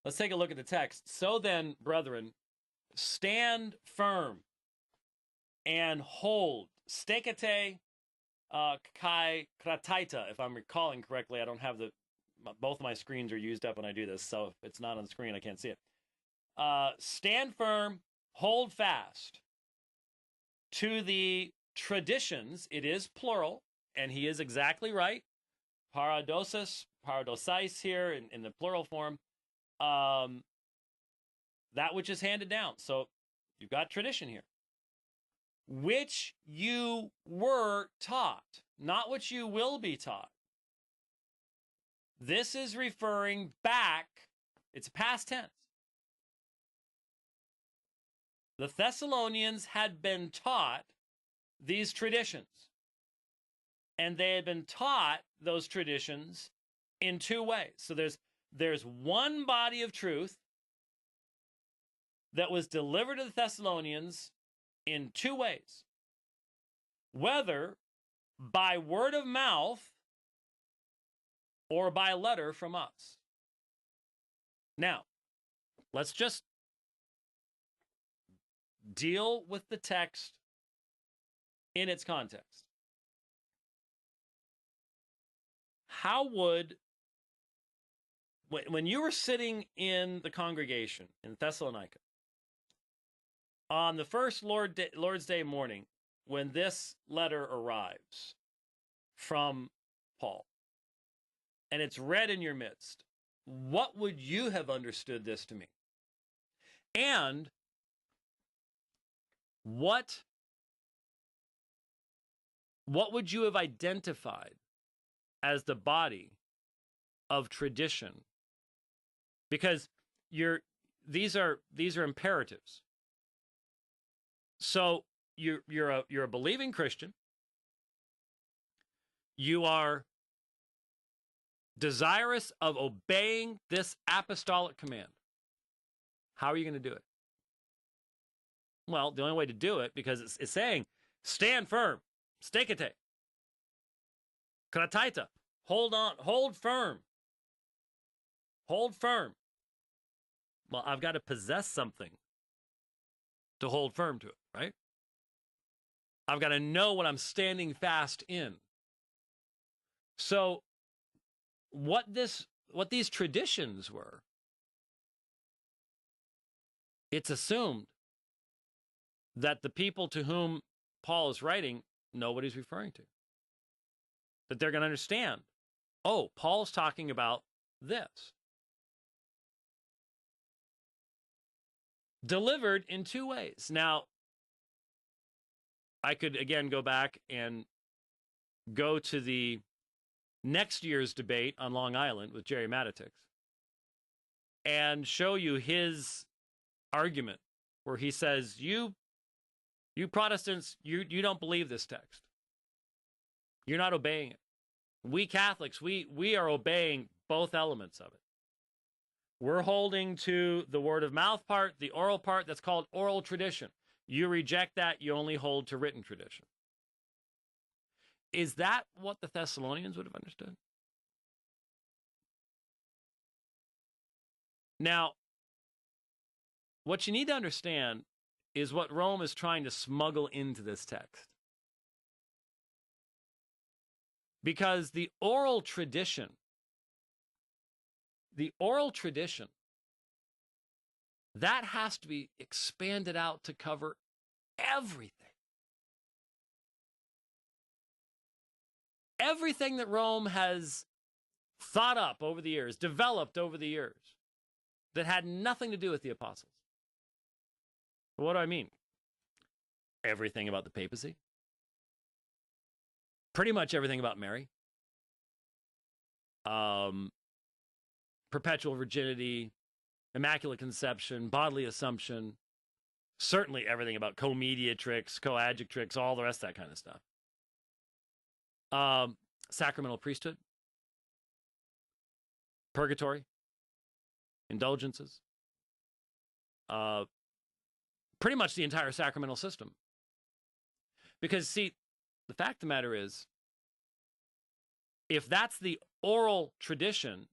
Let's take a look at the text. So then, brethren, stand firm and hold. Stekate kai krataita, if I'm recalling correctly. I don't have both my screens are used up when I do this, so if it's not on the screen, I can't see it. Stand firm, hold fast to the traditions. It is plural, and he is exactly right. Paradosais here in the plural form. That which is handed down. So you've got tradition here. Which you were taught, not what you will be taught. This is referring back, it's past tense. The Thessalonians had been taught these traditions. And they had been taught those traditions in two ways. So there's one body of truth that was delivered to the Thessalonians in two ways. Whether by word of mouth or by letter from us. Now, let's just deal with the text in its context. How would, when you were sitting in the congregation in Thessalonica, on the first Lord's Day morning, when this letter arrives from Paul, and it's read in your midst, what would you have understood this to mean? And what would you have identified as the body of tradition? Because these are imperatives. So you're a believing Christian. You are desirous of obeying this apostolic command. How are you going to do it? Well, the only way to do it, because it's saying, stand firm, stekate, krataita, hold on, hold firm, hold firm. Well, I've got to possess something to hold firm to it, right? I've got to know what I'm standing fast in. So what these traditions were, it's assumed that the people to whom Paul is writing know what he's referring to. That they're going to understand, oh, Paul's talking about this. Delivered in two ways. Now, I could, again, go back and go to the next year's debate on Long Island with Jerry Matitix and show you his argument where he says, you Protestants, you don't believe this text. You're not obeying it. We Catholics, we are obeying both elements of it. We're holding to the word of mouth part, the oral part, that's called oral tradition. You reject that, you only hold to written tradition. Is that what the Thessalonians would have understood? Now, what you need to understand is what Rome is trying to smuggle into this text. Because the oral tradition, that has to be expanded out to cover everything. Everything that Rome has thought up over the years, developed over the years, that had nothing to do with the apostles. What do I mean? Everything about the papacy. Pretty much everything about Mary. Perpetual virginity, immaculate conception, bodily assumption. Certainly everything about co-mediatrix, coadjutrix, all the rest of that kind of stuff. Sacramental priesthood. Purgatory. Indulgences. Pretty much the entire sacramental system. Because, see, the fact of the matter is, if that's the oral tradition,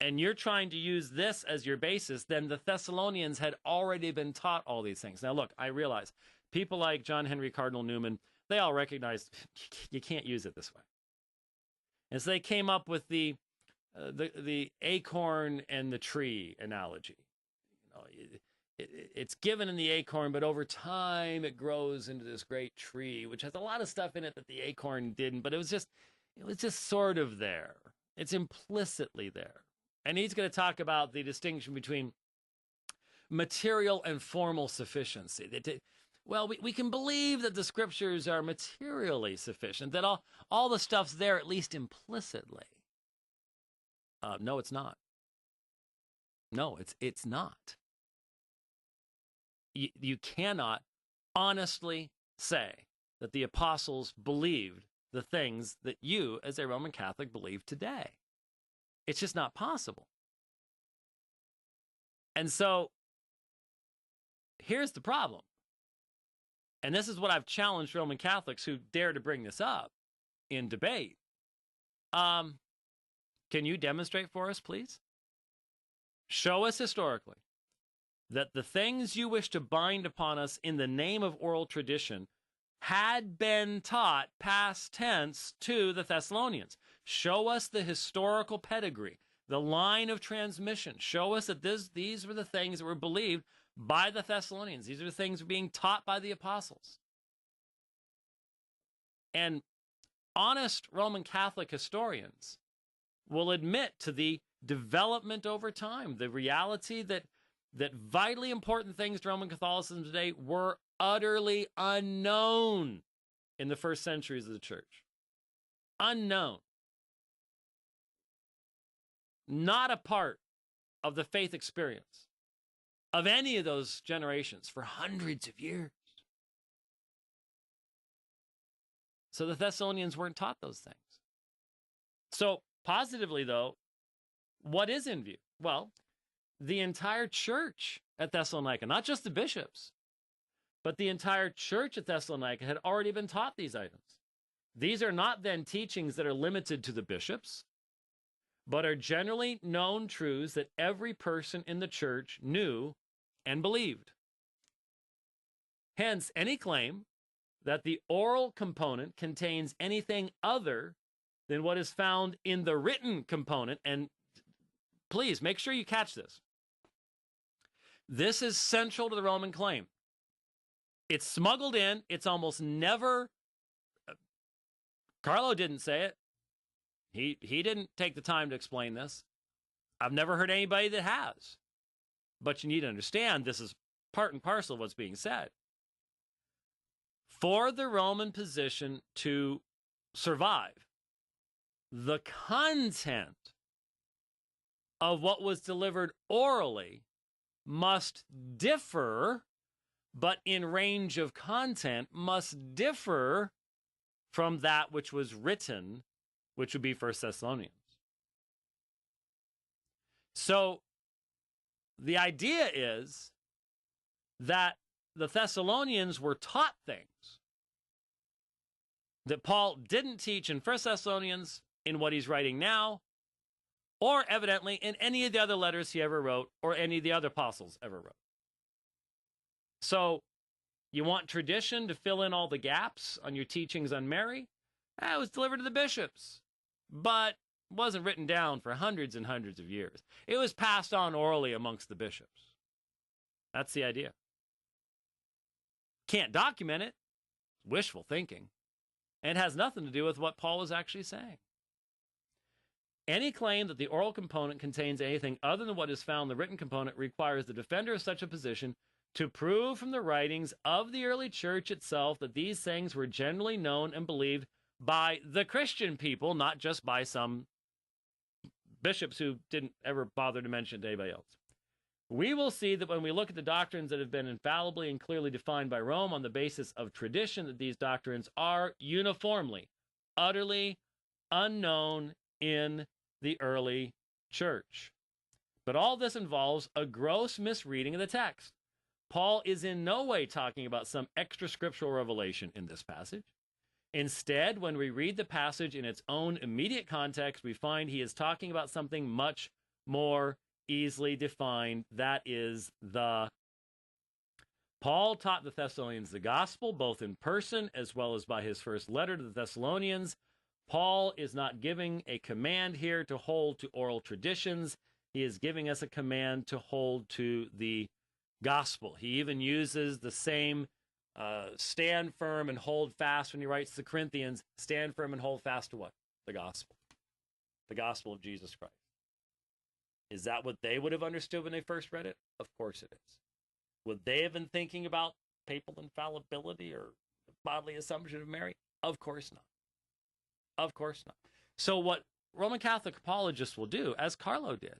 and you're trying to use this as your basis, then the Thessalonians had already been taught all these things. Now, look, I realize people like John Henry Cardinal Newman, they all recognize you can't use it this way. And so they came up with the acorn and the tree analogy. It's given in the acorn, but over time it grows into this great tree, which has a lot of stuff in it that the acorn didn't, but it was just sort of there. It's implicitly there. And he's going to talk about the distinction between material and formal sufficiency. Well, we can believe that the scriptures are materially sufficient, that all the stuff's there, at least implicitly. No, it's not. No, it's not. You cannot honestly say that the apostles believed the things that you, as a Roman Catholic, believe today. It's just not possible. And so, here's the problem. And this is what I've challenged Roman Catholics who dare to bring this up in debate. Can you demonstrate for us, please? Show us historically that the things you wish to bind upon us in the name of oral tradition had been taught past tense to the Thessalonians. Show us the historical pedigree, the line of transmission. Show us that these were the things that were believed by the Thessalonians. These are the things being taught by the apostles. And honest Roman Catholic historians will admit to the development over time, the reality that vitally important things to Roman Catholicism today were utterly unknown in the first centuries of the church. Unknown. Not a part of the faith experience of any of those generations for hundreds of years. So the Thessalonians weren't taught those things. So positively, though, what is in view? Well, the entire church at Thessalonica, not just the bishops, but the entire church at Thessalonica had already been taught these items. These are not then teachings that are limited to the bishops, but are generally known truths that every person in the church knew and believed. Hence, any claim that the oral component contains anything other than what is found in the written component, and please make sure you catch this. This is central to the Roman claim. It's smuggled in. It's almost never. Carlo didn't say it. He didn't take the time to explain this. I've never heard anybody that has. But you need to understand this is part and parcel of what's being said. For the Roman position to survive, the content of what was delivered orally must differ, but in range of content must differ from that which was written, which would be 1 Thessalonians. So the idea is that the Thessalonians were taught things that Paul didn't teach in 1 Thessalonians, in what he's writing now, or evidently in any of the other letters he ever wrote, or any of the other apostles ever wrote. So, you want tradition to fill in all the gaps on your teachings on Mary? It was delivered to the bishops, but wasn't written down for hundreds and hundreds of years. It was passed on orally amongst the bishops. That's the idea. Can't document it. Wishful thinking. And it has nothing to do with what Paul was actually saying. Any claim that the oral component contains anything other than what is found in the written component requires the defender of such a position to prove from the writings of the early church itself that these things were generally known and believed by the Christian people, not just by some bishops who didn't ever bother to mention it to anybody else. We will see that when we look at the doctrines that have been infallibly and clearly defined by Rome on the basis of tradition, that these doctrines are uniformly, utterly unknown in the early church. But all this involves a gross misreading of the text. Paul is in no way talking about some extra scriptural revelation in this passage. Instead, when we read the passage in its own immediate context, we find he is talking about something much more easily defined. That is the Paul taught the Thessalonians the gospel, both in person as well as by his first letter to the Thessalonians. Paul is not giving a command here to hold to oral traditions. He is giving us a command to hold to the gospel. He even uses the same stand firm and hold fast when he writes to the Corinthians. Stand firm and hold fast to what? The gospel. The gospel of Jesus Christ. Is that what they would have understood when they first read it? Of course it is. Would they have been thinking about papal infallibility or the bodily assumption of Mary? Of course not. Of course not. So what Roman Catholic apologists will do, as Carlo did,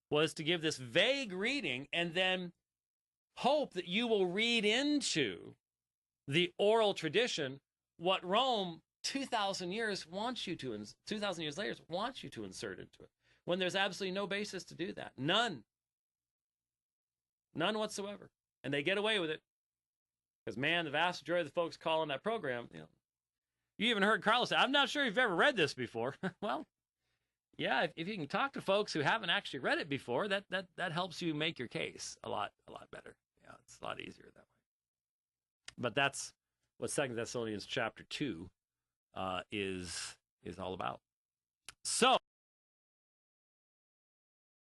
was to give this vague reading and then hope that you will read into the oral tradition what Rome 2,000 years wants you to, 2,000 years later wants you to insert into it, when there's absolutely no basis to do that. None. None whatsoever. And they get away with it. Because, man, the vast majority of the folks calling that program, you even heard Carlos say, I'm not sure you've ever read this before. Well, yeah, if you can talk to folks who haven't actually read it before, that helps you make your case a lot better. Yeah, it's a lot easier that way. But that's what 2 Thessalonians chapter 2 is all about. So